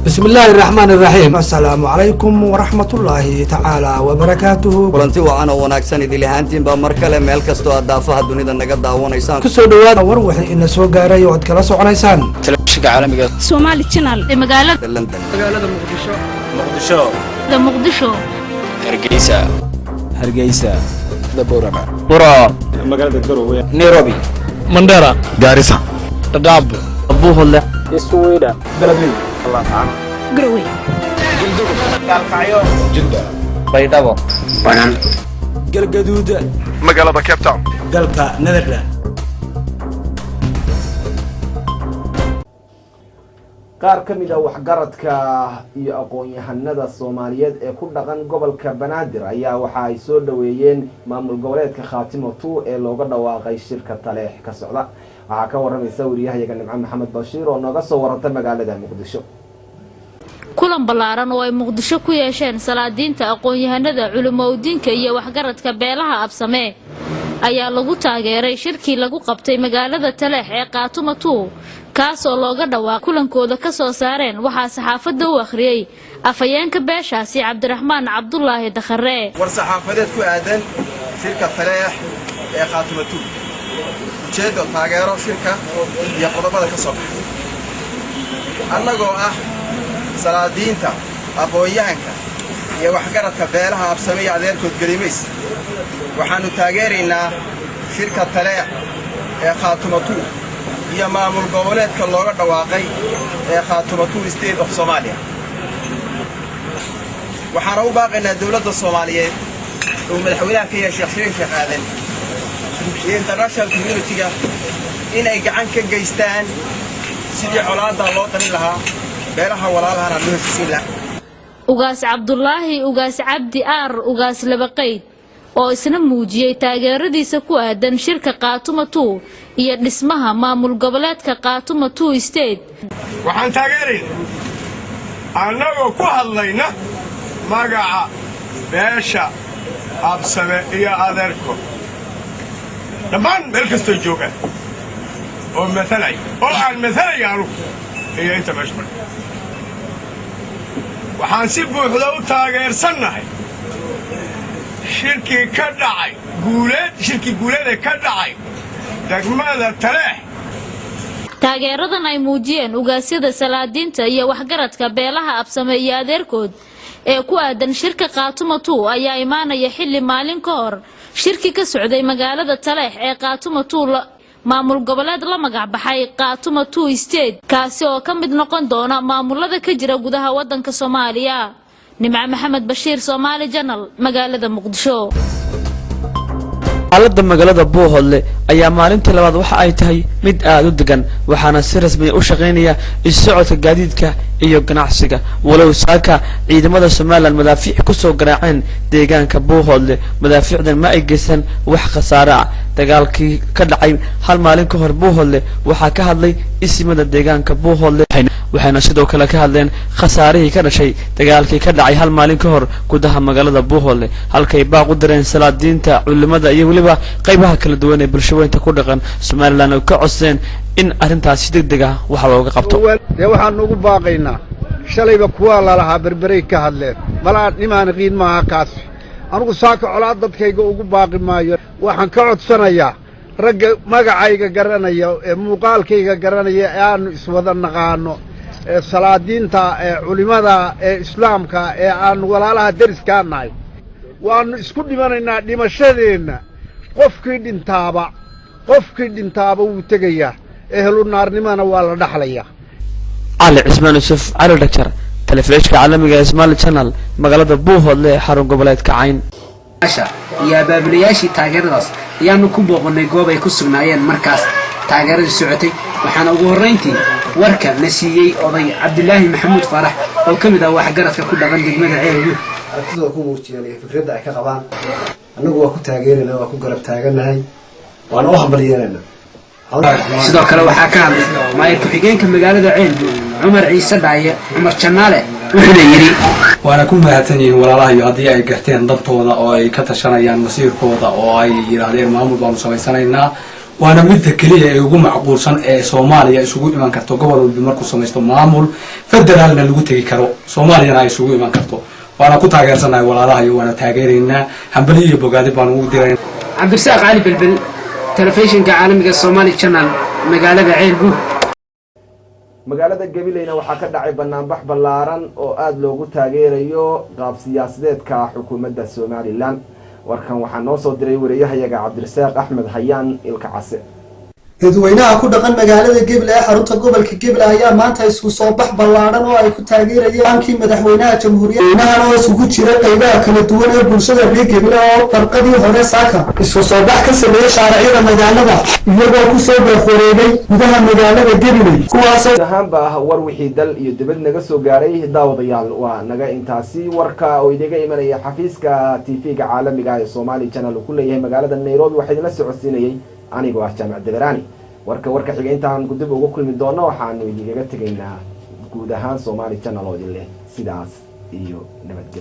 بسم الله الرحمن الرحيم. السلام عليكم ورحمة الله تعالى وبركاته. kulanti wacan oo wanaagsan idil ahaantiin baa mar kale meel kasto aad daafaha dunida naga daawanaysaan kusoo dhawaada war wixii ina soo gaaray oo aad kala soconaysaan telefishinka caalamiga Somali Channel ee magaalada London magaalada Muqdisho Hargeysa Daborama magaalada Garowe Nairobi Mandera Garissa Dadaab Buuhoodle Iswiida Beledweyne Garowe Jidda Baydhabo Banan Galgaduud magaalada Cape Town dalka Netherlands. qaar ka mid ah waxgaradka iyo aqoon-yahanada Soomaaliyeed ee ku dhaqan gobolka Banaadir ayaa waxa ay soo dhaweeyeen maamul goboleedka Khaatimo 2 ee looga dhawaaqay shirka Taleex ka socda. waxa ka waramaysa wariyahayaga Nimco Maxamed Bashiir oo nooga soo waranta magaalada Muqdisho. kulan balaaran oo ay Muqdisho ku yeesheen salaadiinta aqoon-yahanada culimooyinka iyo waxgaradka beelaha absame ayaa lagu taageeray shirkii lagu qabtay magaalada Taleex ee Khaatimo 2 kaas oo looga dhawaaqay kulankooda ka soo saareen waxa saxaafadda u akhriyay afayeenka beeshaasi Cabdiraxmaan Cabdullaahi Dakhare war saxaafadeed ku aadan shirka Taleex ee Khaatimo 2 ujeedo taageero shirka iyo qodobada ka soo baxay annagoo ah salaadiinta aqoon-yahanka iyo waxgaradka beelaha absame iyo adeerkood galimays waxaanu taageeraynaa shirka Taleex ee Khaatimo 2 iyo maamul goboleedka looga dhawaaqay ee Khaatimo 2 State of Somalia. waxaana u baaqaynaa dawladda Soomaaliyeed oo madaxweynaha ka yahay Sheekh Aadan iyo international community-ga in ay gacan ka geystaan sidii colaadda loo darin lahaa beelaha walaalahana loo heshiin lahaa. ugaas Cabdullaahi ugaas Cabdi Aar ugaas Labaqayd oo isna muujiyay taageeradiisa ku aadan shirka Khaatimo 2 iyo dhismaha maamul goboleedka Khaatimo 2 State. waxaan taageeraynaa annagoo ku hadlayna magaca beesha absame iyo adeerko dhammaan meel kastoo joogaan oo mathalay oo aan mathalayaanu iyo inta meesha waxaan si buuxda u taageersannahay shirkii guuleed ee ka dhacay degmada Taleex. taageeradan ay muujiyeen ugaasyada salaadiinta iyo waxgaradka beelaha absame iyo adeerkood ee ku aadan shirka Khaatimo 2 ayaa imaanaya xilli maalin ka hor shirki ka socday magaalada Taleex ee Khaatimo 2 maamul goboleed la magac baxay Khaatimo 2 State kaasi oo ka mid noqon doona maamulada ka jira gudaha wadanka Soomaaliya. Nimco Maxamed Bashiir, Somali Channel, magaalada Muqdisho. xaaladda magaalada Buuhoodle ayaa maalintii labaad waxa ay tahay mid aad u degan waxaana si rasmi ah u shaqeynaya socodka gaadiidka iyo ganacsiga walow saaka ciidamada Soomaaliland madaafiic ku soo garaaceen deegaanka Buuhoodle madaafiicdan ma ay geysan wax khasaare ah. dagaalkii ka dhacay hal maalin ka hor Buuhoodle waxa ka hadlay isimada deegaanka Buuhoodle waxayna sidoo kale ka hadleen khasaarihii ka dhashay dagaalkii ka dhacay hal maalin ka hor gudaha magaalada Buuhoodle halkay baaq u direen salaadiinta culimada iyo waliba qaybaha kala duwan ee bulshooyinka ku dhaqan Soomaaliland oo ka codsadeen in arintaasi degdeg ah wax looga qabto. waxaan ugu baaqaynaa shalayba kuwa la lahaa berberay ka hadleen malaad nimaan qiin maaha kaas anigu saaka colaad dadkayga ugu baaqi maayo waxaan ka codsanayaa ragga magacayga garanaya ee muuqaalkayga garanaya ee aanu iswada naqaano ee salaadiinta ee culimada ee islaamka ee aan walaalaha deriska nahay waanu isku dhimanaynaa dhimashadeena qofkii dhintaaba wuu tegayaa ehlu naarnimana waa la dhaxlayaa. Ali Cismaan Yusuf Ali Dakar telefishinka caalamiga ee Somali Channel magaalada Buuhoodle ee xarun goboleedka Cayn. iyo abaabulayaashii taageeradaas ayaanu ku booqanay goob ay ku sugnaayeen markaas taageeradii socotay waxaana ugu horreyntii warka la siiyey oday Cabdilaahi Maxamuud Faarax oo ka mid ah waxgaradka ku dhaqan degmada Ceelbuur. sidoo ku muujiyay fikradda ay ka qabaan annagu waa ku taageeraynaa waa ku garab taaganahay waana u hambalyeelanaa. sidoo kale waxaa ka hadlay maayir ku-xigeenka magaalada Ceelbuur Cumar Ciise Dhaaye Cumar Janaale wuxuu yiri waana ku mahadsanyihiin walaalaha iyo haddii ay garteen dantooda oo ay ka tashanayaan masiirkooda oo ay yiraahdeen maamul baanu samaysanaynaa waana midda kaliya ee ugu macquulsan ee Soomaaliya isugu iman karto gobol walba markuu samaysto maamul federaalna lagu tagi karo Soomaaliyana ay isugu iman karto waana ku taageersanahay walaalaha iyo waana taageeraynaa hambali iyo bogaadi baan ugu diray cabdirasaaq cali bilbil telefishinka caalamiga Somali Channel magaalada Ceelbuur magaalada Gabileyna waxaa ka dhacay banaanbax ballaaran oo aad loogu taageerayo qaab siyaasadeedka xukuumadda Somaliland warkan waxaa noo soo diray wariyahayaga Cabdirasaaq Axmed Hayaan ilka case dadweynaha ku dhaqan magaalada Gabiley ee xarunta gobolka Gabiley ayaa maanta isku soo bax ballaaran oo ay ku taageerayaan kii madaxweynaha jamhuuriyadda oo isugu jira qaybaha kala duwan ee bulshada reer Gabiley oo farqadii hore saaka isku soo bax ka sameeyay shaariciyada magaalada iyagoo ku soo baaxoreeyay gudaha magaalada Gabiley kuwaas oo ahaanba war wixii dal iyo dibad naga soo gaaray daawadayaal waa naga intaasi warka oo idiga imanaya xafiiska TV-ga caalamiga ee Somali Channel ku leeyahay magaalada Nairobi waxa idin la socodsiinayay anigoo ah Jaamac Deverani warka xiga intaan ku dib ugu kulmi doono waxaanu idiga tegaynaa guud ahaan Somali Channel oo idin leh sidaas iyo nabadgelyo.